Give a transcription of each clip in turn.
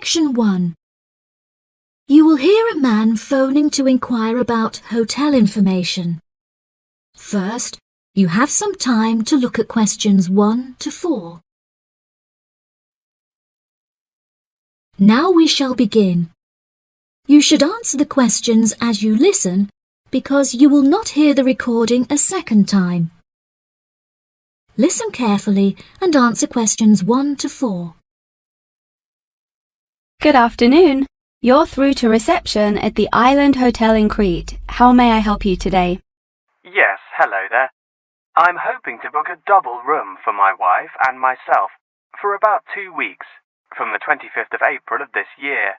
Section 1. You will hear a man phoning to inquire about hotel information. First, you have some time to look at questions 1 to 4. Now we shall begin. You should answer the questions as you listen because you will not hear the recording a second time. Listen carefully and answer questions 1 to 4. Good afternoon. You're through to reception at the Island Hotel in Crete. How may I help you today? Yes, hello there. I'm hoping to book a double room for my wife and myself for about 2 weeks, from the 25th of April of this year.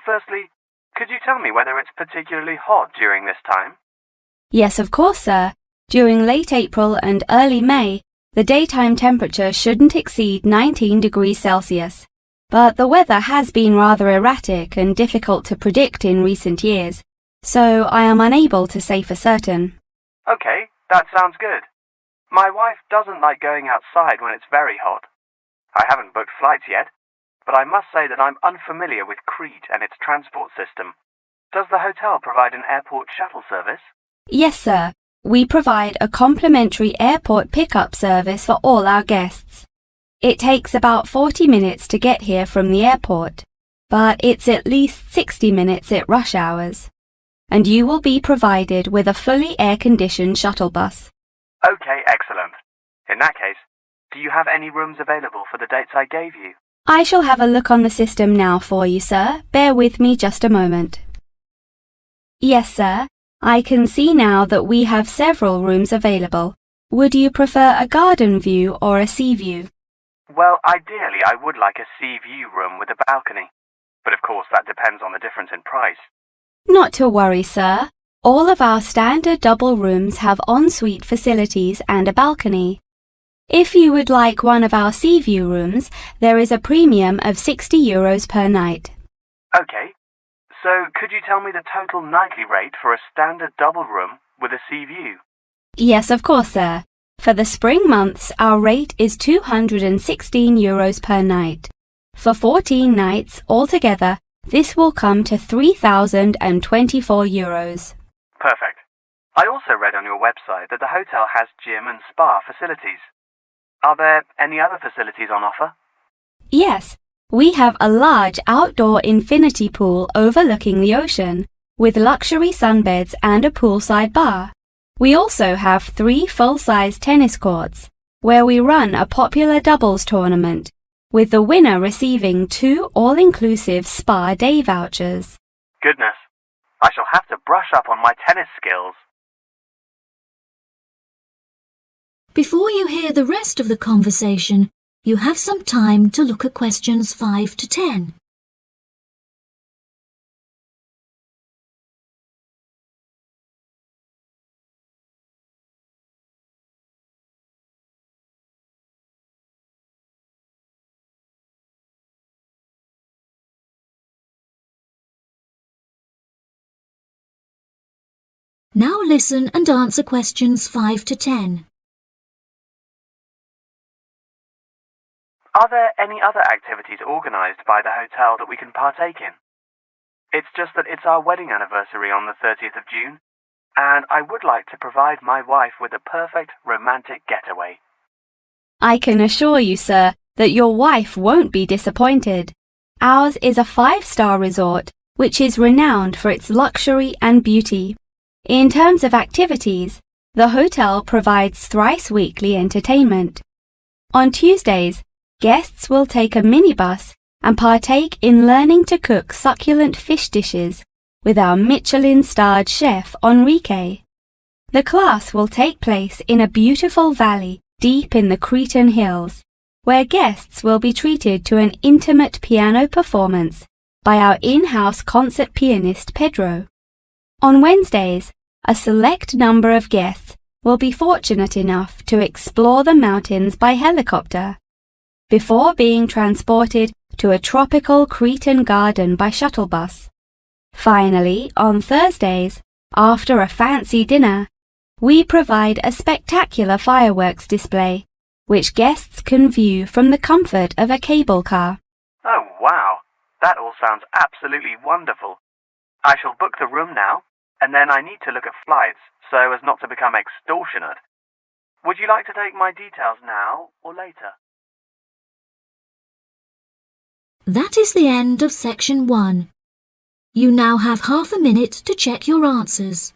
Firstly, could you tell me whether it's particularly hot during this time? Yes, of course, sir. During late April and early May, the daytime temperature shouldn't exceed 19 degrees Celsius. But the weather has been rather erratic and difficult to predict in recent years, so I am unable to say for certain. Okay, that sounds good. My wife doesn't like going outside when it's very hot. I haven't booked flights yet, but I must say that I'm unfamiliar with Crete and its transport system. Does the hotel provide an airport shuttle service? Yes, sir. We provide a complimentary airport pickup service for all our guests. It takes about 40 minutes to get here from the airport, but it's at least 60 minutes at rush hours. And you will be provided with a fully air-conditioned shuttle bus. Okay, excellent. In that case, do you have any rooms available for the dates I gave you? I shall have a look on the system now for you, sir. Bear with me just a moment. Yes, sir. I can see now that we have several rooms available. Would you prefer a garden view or a sea view? Well, ideally I would like a sea view room with a balcony, but of course that depends on the difference in price. Not to worry, sir. All of our standard double rooms have ensuite facilities and a balcony. If you would like one of our sea view rooms, there is a premium of €60 per night. Okay, so could you tell me the total nightly rate for a standard double room with a sea view? Yes, of course, sir. For the spring months, our rate is €216 per night. For 14 nights altogether, this will come to €3,024. Perfect. I also read on your website that the hotel has gym and spa facilities. Are there any other facilities on offer? Yes, we have a large outdoor infinity pool overlooking the ocean, with luxury sunbeds and a poolside bar. We also have 3 full-size tennis courts, where we run a popular doubles tournament, with the winner receiving 2 all-inclusive spa day vouchers. Goodness, I shall have to brush up on my tennis skills. Before you hear the rest of the conversation, you have some time to look at questions 5 to 10. Now listen and answer questions 5 to 10. Are there any other activities organised by the hotel that we can partake in? It's just that it's our wedding anniversary on the 30th of June, and I would like to provide my wife with a perfect romantic getaway. I can assure you, sir, that your wife won't be disappointed. Ours is a 5-star resort, which is renowned for its luxury and beauty. In terms of activities, the hotel provides thrice-weekly entertainment. On Tuesdays, guests will take a minibus and partake in learning to cook succulent fish dishes with our Michelin-starred chef Enrique. The class will take place in a beautiful valley deep in the Cretan hills, where guests will be treated to an intimate piano performance by our in-house concert pianist Pedro. On Wednesdays, a select number of guests will be fortunate enough to explore the mountains by helicopter, before being transported to a tropical Cretan garden by shuttle bus. Finally, on Thursdays, after a fancy dinner, we provide a spectacular fireworks display, which guests can view from the comfort of a cable car. Oh, wow! That all sounds absolutely wonderful. I shall book the room now, and then I need to look at flights so as not to become extortionate. Would you like to take my details now or later? That is the end of section 1. You now have half a minute to check your answers.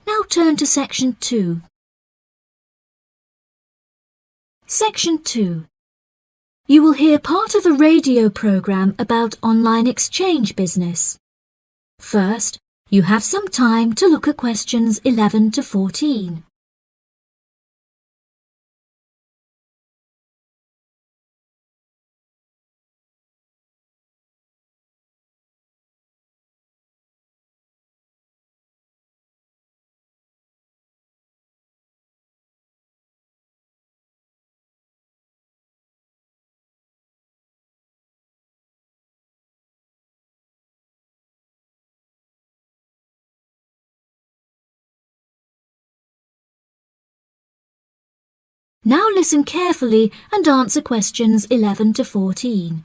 Now turn to section 2. Section 2. You will hear part of a radio program about online exchange business. First, you have some time to look at questions 11 to 14. Now listen carefully and answer questions 11 to 14.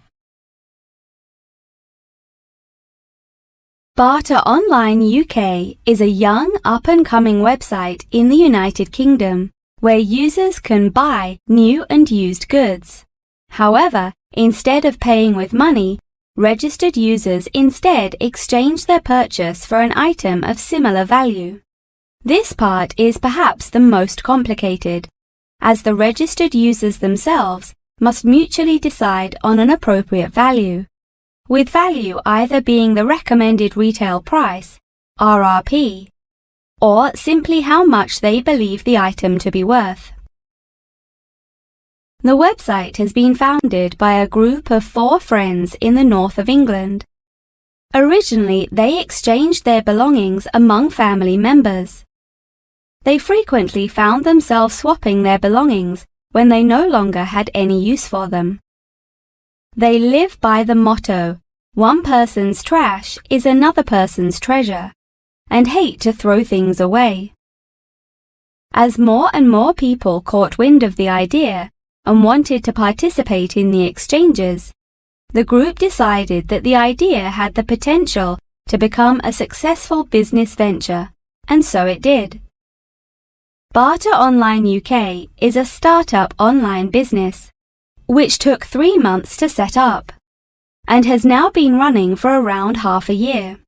Barter Online UK is a young, up-and-coming website in the United Kingdom where users can buy new and used goods. However, instead of paying with money, registered users instead exchange their purchase for an item of similar value. This part is perhaps the most complicated, as the registered users themselves must mutually decide on an appropriate value, with value either being the recommended retail price, RRP, or simply how much they believe the item to be worth. The website has been founded by a group of 4 friends in the north of England. Originally, they exchanged their belongings among family members. They frequently found themselves swapping their belongings when they no longer had any use for them. They live by the motto, "One person's trash is another person's treasure," and hate to throw things away. As more and more people caught wind of the idea and wanted to participate in the exchanges, the group decided that the idea had the potential to become a successful business venture, and so it did. Barter Online UK is a startup online business, which took 3 months to set up, and has now been running for around half a year.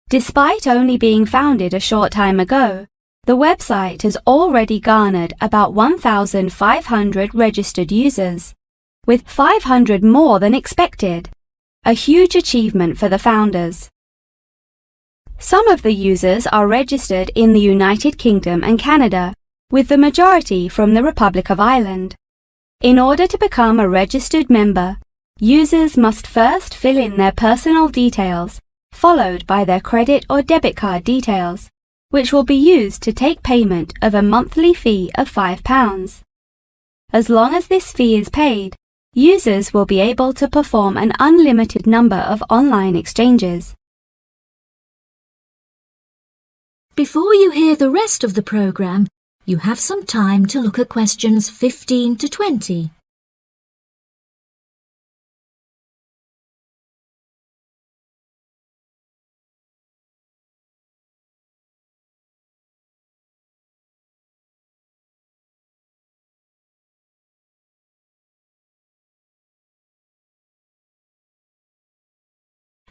Despite only being founded a short time ago, the website has already garnered about 1,500 registered users, with 500 more than expected, a huge achievement for the founders. Some of the users are registered in the United Kingdom and Canada, with the majority from the Republic of Ireland. In order to become a registered member, users must first fill in their personal details, followed by their credit or debit card details, which will be used to take payment of a monthly fee of £5. As long as this fee is paid, users will be able to perform an unlimited number of online exchanges. Before you hear the rest of the program, you have some time to look at questions 15 to 20.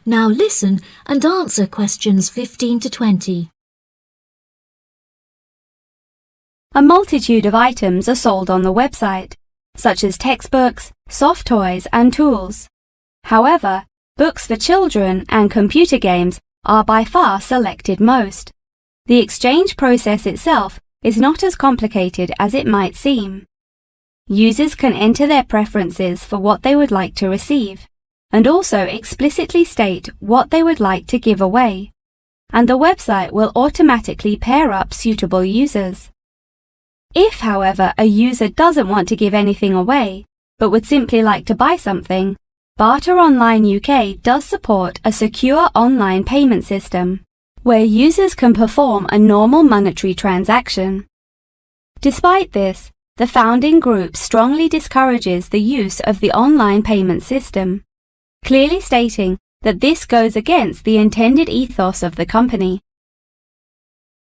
Now listen and answer questions 15 to 20. A multitude of items are sold on the website, such as textbooks, soft toys, and tools. However, books for children and computer games are by far selected most. The exchange process itself is not as complicated as it might seem. Users can enter their preferences for what they would like to receive, and also explicitly state what they would like to give away, and the website will automatically pair up suitable users. If, however, a user doesn't want to give anything away, but would simply like to buy something, Barter Online UK does support a secure online payment system, where users can perform a normal monetary transaction. Despite this, the founding group strongly discourages the use of the online payment system, clearly stating that this goes against the intended ethos of the company.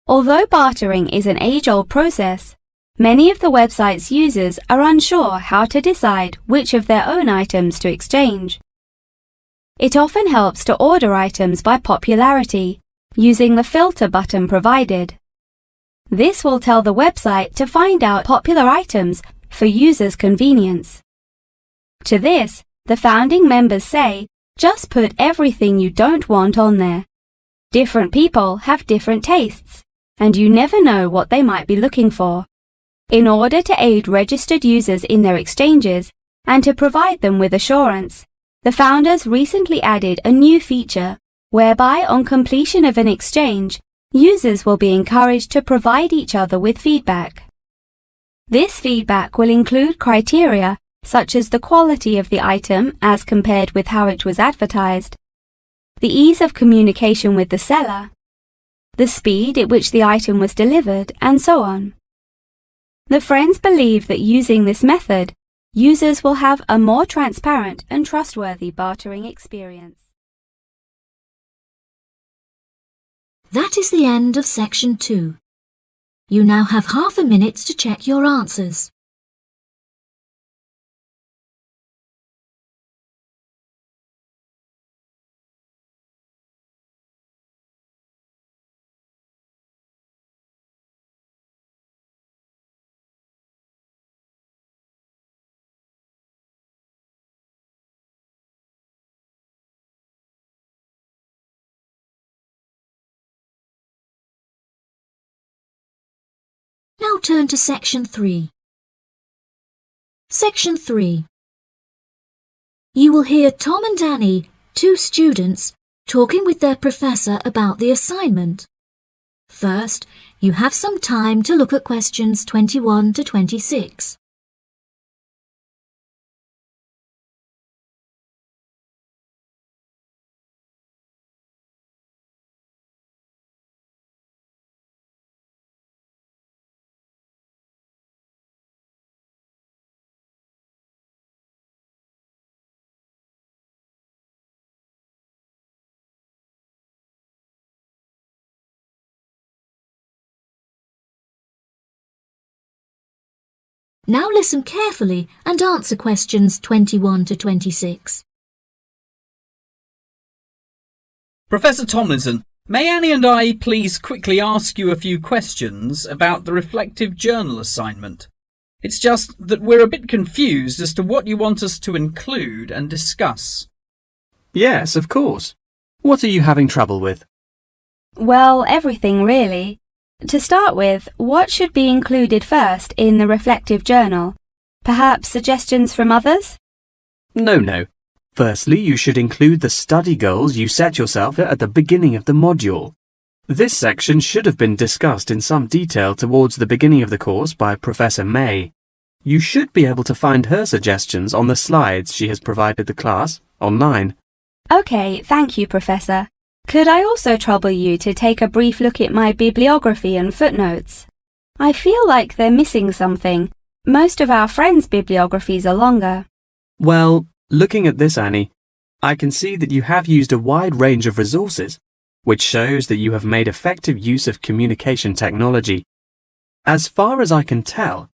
Although bartering is an age-old process, many of the website's users are unsure how to decide which of their own items to exchange. It often helps to order items by popularity, using the filter button provided. This will tell the website to find out popular items for users' convenience. To this, the founding members say, just put everything you don't want on there. Different people have different tastes, and you never know what they might be looking for. In order to aid registered users in their exchanges and to provide them with assurance, the founders recently added a new feature whereby on completion of an exchange, users will be encouraged to provide each other with feedback. This feedback will include criteria such as the quality of the item as compared with how it was advertised, the ease of communication with the seller, the speed at which the item was delivered, and so on. The friends believe that using this method, users will have a more transparent and trustworthy bartering experience. That is the end of section 2. You now have half a minute to check your answers. Now turn to section 3. Section 3. You will hear Tom and Annie, two students, talking with their professor about the assignment. First, you have some time to look at questions 21 to 26. Now listen carefully and answer questions 21 to 26. Professor Tomlinson, may Annie and I please quickly ask you a few questions about the reflective journal assignment? It's just that we're a bit confused as to what you want us to include and discuss. Yes, of course. What are you having trouble with? Well, everything really. To start with, what should be included first in the reflective journal? Perhaps suggestions from others? No. Firstly, you should include the study goals you set yourself at the beginning of the module. This section should have been discussed in some detail towards the beginning of the course by Professor May. You should be able to find her suggestions on the slides she has provided the class online. Okay, thank you, Professor. Could I also trouble you to take a brief look at my bibliography and footnotes? I feel like they're missing something. Most of our friends' bibliographies are longer. Well, looking at this, Annie, I can see that you have used a wide range of resources, which shows that you have made effective use of communication technology. As far as I can tell,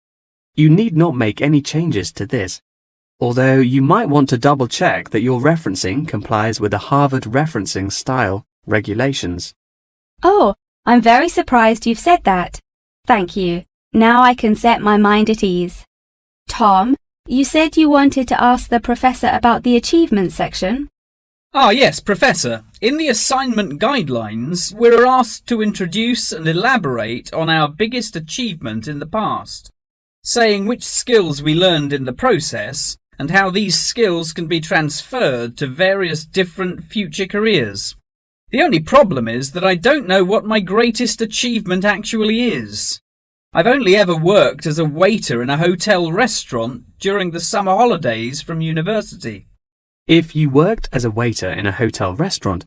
you need not make any changes to this, although you might want to double-check that your referencing complies with the Harvard referencing style regulations. Oh, I'm very surprised you've said that. Thank you. Now I can set my mind at ease. Tom, you said you wanted to ask the professor about the achievement section? Yes, Professor. In the assignment guidelines, we're asked to introduce and elaborate on our biggest achievement in the past, saying which skills we learned in the process and how these skills can be transferred to various different future careers. The only problem is that I don't know what my greatest achievement actually is. I've only ever worked as a waiter in a hotel restaurant during the summer holidays from university. If you worked as a waiter in a hotel restaurant,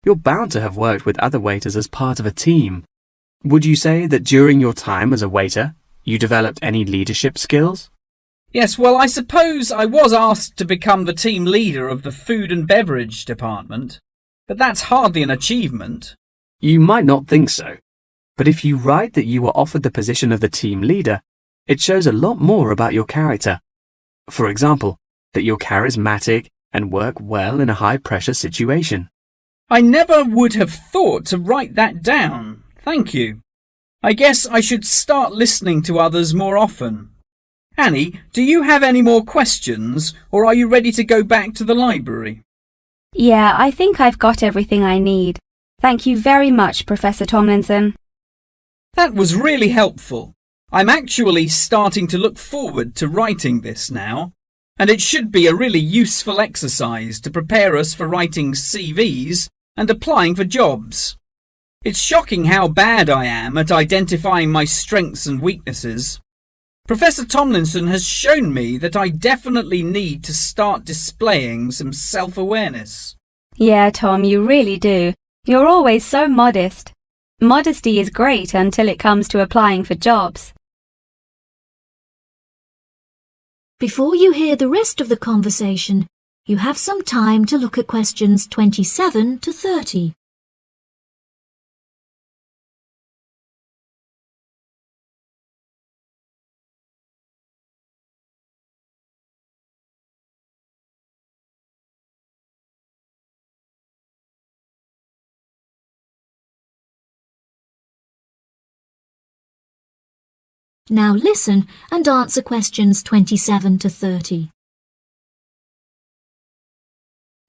you're bound to have worked with other waiters as part of a team. Would you say that during your time as a waiter, you developed any leadership skills? Yes, well, I suppose I was asked to become the team leader of the food and beverage department, but that's hardly an achievement. You might not think so, but if you write that you were offered the position of the team leader, it shows a lot more about your character. For example, that you're charismatic and work well in a high-pressure situation. I never would have thought to write that down. Thank you. I guess I should start listening to others more often. Annie, do you have any more questions, or are you ready to go back to the library? Yeah, I think I've got everything I need. Thank you very much, Professor Tomlinson. That was really helpful. I'm actually starting to look forward to writing this now, and it should be a really useful exercise to prepare us for writing CVs and applying for jobs. It's shocking how bad I am at identifying my strengths and weaknesses. Professor Tomlinson has shown me that I definitely need to start displaying some self-awareness. Yeah, Tom, you really do. You're always so modest. Modesty is great until it comes to applying for jobs. Before you hear the rest of the conversation, you have some time to look at questions 27 to 30. Now listen and answer questions 27 to 30.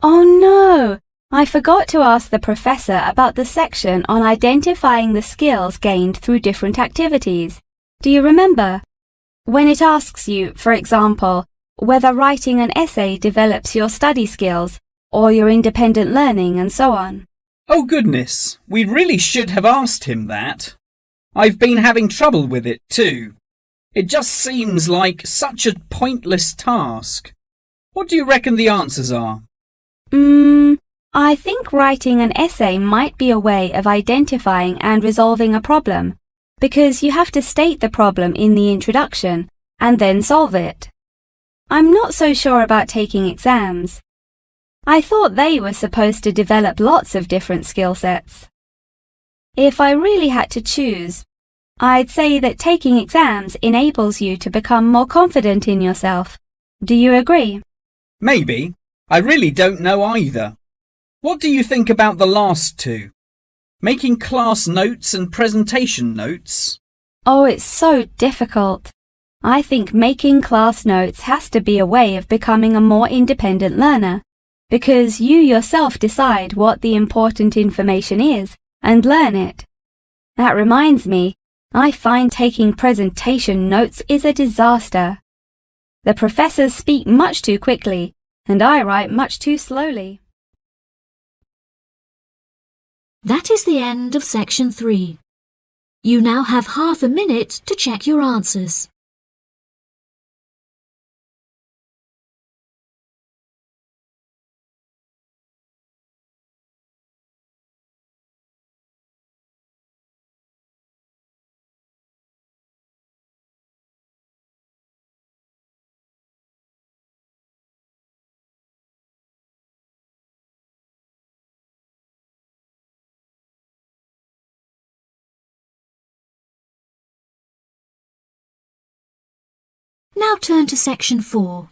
Oh no! I forgot to ask the professor about the section on identifying the skills gained through different activities. Do you remember? When it asks you, for example, whether writing an essay develops your study skills or your independent learning and so on. Oh goodness, we really should have asked him that. I've been having trouble with it too. It just seems like such a pointless task. What do you reckon the answers are? I think writing an essay might be a way of identifying and resolving a problem, because you have to state the problem in the introduction and then solve it. I'm not so sure about taking exams. I thought they were supposed to develop lots of different skill sets. If I really had to choose, I'd say that taking exams enables you to become more confident in yourself. Do you agree? Maybe. I really don't know either. What do you think about the last two? Making class notes and presentation notes? Oh, it's so difficult. I think making class notes has to be a way of becoming a more independent learner, because you yourself decide what the important information is and learn it. That reminds me, I find taking presentation notes is a disaster. The professors speak much too quickly, and I write much too slowly. That is the end of section 3. You now have half a minute to check your answers. Now turn to section 4.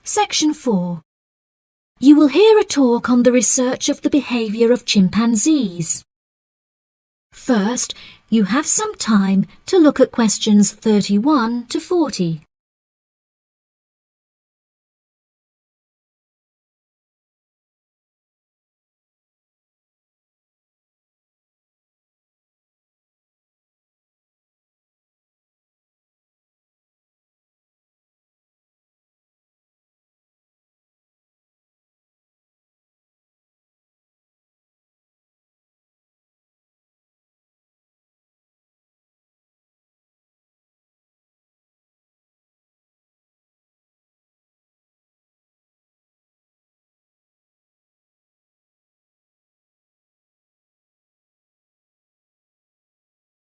Section 4. You will hear a talk on the research of the behaviour of chimpanzees. First, you have some time to look at questions 31 to 40.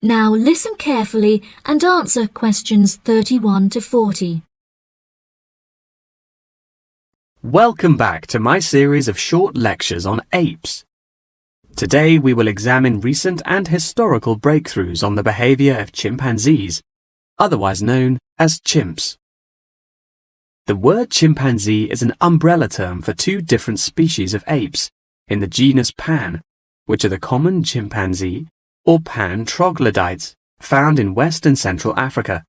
Now listen carefully and answer questions 31 to 40. Welcome back to my series of short lectures on apes. Today we will examine recent and historical breakthroughs on the behavior of chimpanzees, otherwise known as chimps. The word chimpanzee is an umbrella term for two different species of apes in the genus Pan, which are the common chimpanzee or Pan troglodytes found in West and Central Africa,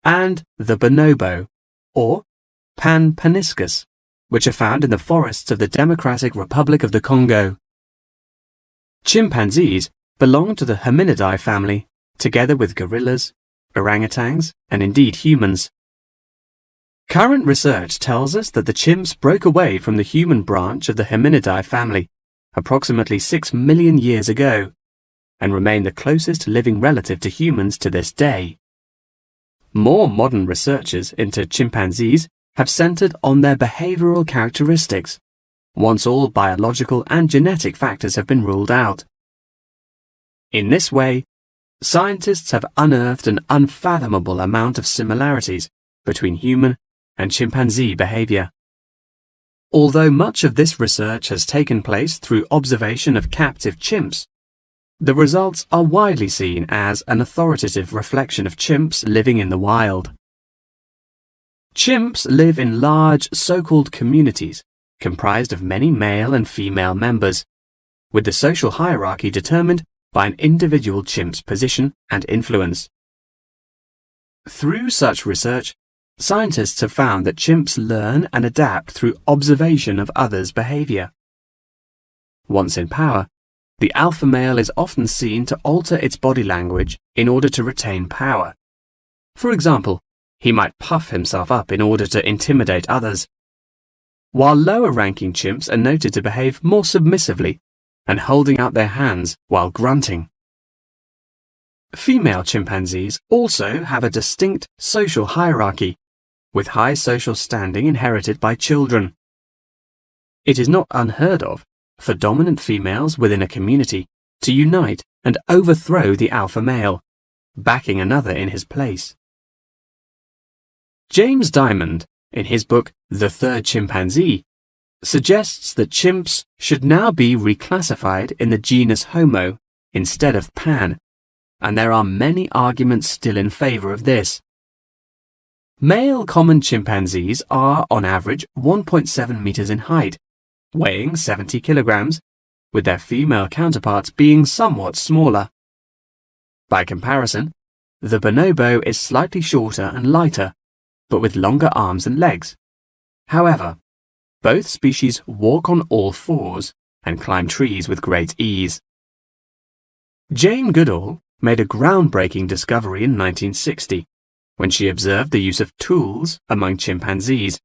and the bonobo or Pan paniscus, which are found in the forests of the Democratic Republic of the Congo. Chimpanzees belong to the hominidae family, together with gorillas, orangutans, and indeed humans. Current research tells us that the chimps broke away from the human branch of the hominidae family approximately 6 million years ago and remain the closest living relative to humans to this day. More modern researchers into chimpanzees have centered on their behavioral characteristics, once all biological and genetic factors have been ruled out. In this way, scientists have unearthed an unfathomable amount of similarities between human and chimpanzee behavior. Although much of this research has taken place through observation of captive chimps, the results are widely seen as an authoritative reflection of chimps living in the wild. Chimps live in large so-called communities comprised of many male and female members, with the social hierarchy determined by an individual chimp's position and influence. Through such research, scientists have found that chimps learn and adapt through observation of others' behavior. Once in power, the alpha male is often seen to alter its body language in order to retain power. For example, he might puff himself up in order to intimidate others, while lower-ranking chimps are noted to behave more submissively and holding out their hands while grunting. Female chimpanzees also have a distinct social hierarchy, with high social standing inherited by children. It is not unheard of for dominant females within a community to unite and overthrow the alpha male, backing another in his place. James Diamond, in his book The Third Chimpanzee, suggests that chimps should now be reclassified in the genus Homo instead of Pan, and there are many arguments still in favor of this. Male common chimpanzees are, on average, 1.7 meters in height, weighing 70 kilograms, with their female counterparts being somewhat smaller. By comparison, the bonobo is slightly shorter and lighter, but with longer arms and legs. However, both species walk on all fours and climb trees with great ease. Jane Goodall made a groundbreaking discovery in 1960 when she observed the use of tools among chimpanzees,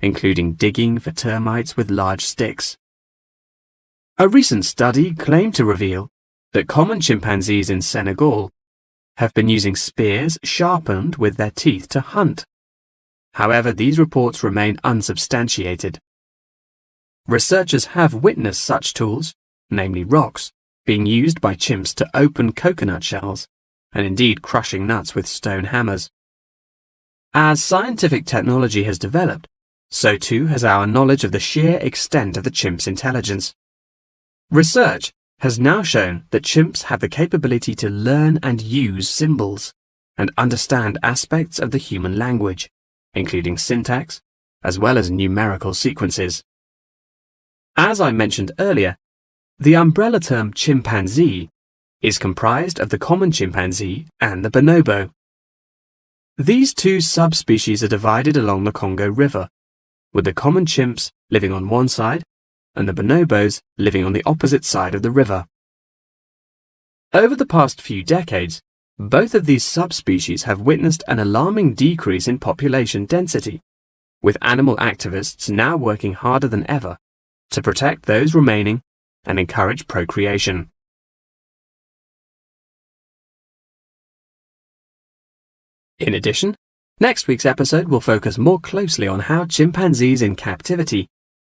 including digging for termites with large sticks. A recent study claimed to reveal that common chimpanzees in Senegal have been using spears sharpened with their teeth to hunt. However, these reports remain unsubstantiated. Researchers have witnessed such tools, namely rocks, being used by chimps to open coconut shells, and indeed crushing nuts with stone hammers. As scientific technology has developed, so too has our knowledge of the sheer extent of the chimp's intelligence. Research has now shown that chimps have the capability to learn and use symbols and understand aspects of the human language, including syntax, as well as numerical sequences. As I mentioned earlier, the umbrella term chimpanzee is comprised of the common chimpanzee and the bonobo. These two subspecies are divided along the Congo River, with the common chimps living on one side and the bonobos living on the opposite side of the river. Over the past few decades, both of these subspecies have witnessed an alarming decrease in population density, with animal activists now working harder than ever to protect those remaining and encourage procreation. In addition, next week's episode will focus more closely on how chimpanzees in captivity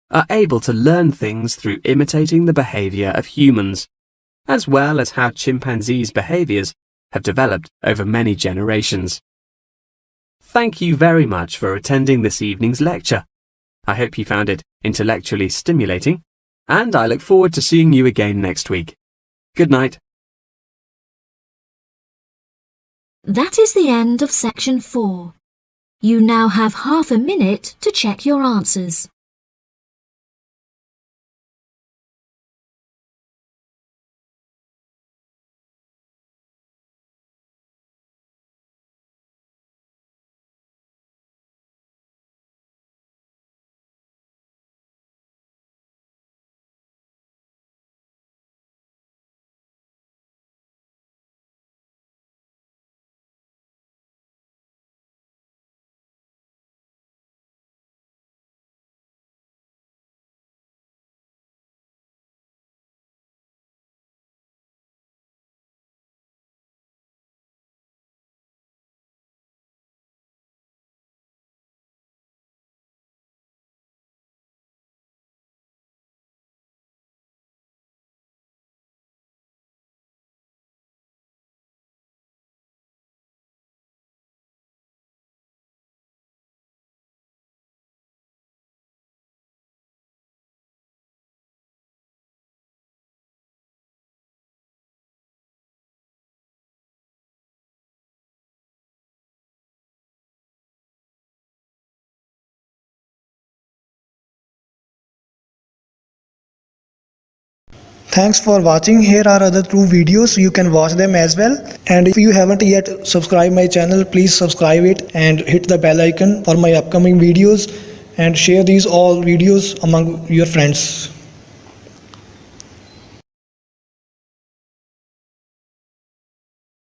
are able to learn things through imitating the behavior of humans, as well as how chimpanzees' behaviors have developed over many generations. Thank you very much for attending this evening's lecture. I hope you found it intellectually stimulating, and I look forward to seeing you again next week. Good night. That is the end of section 4. You now have half a minute to check your answers. Thanks for watching. Here are other 2 videos. You can watch them as well. And if you haven't yet subscribed my channel, please subscribe it and hit the bell icon for my upcoming videos, and share these all videos among your friends.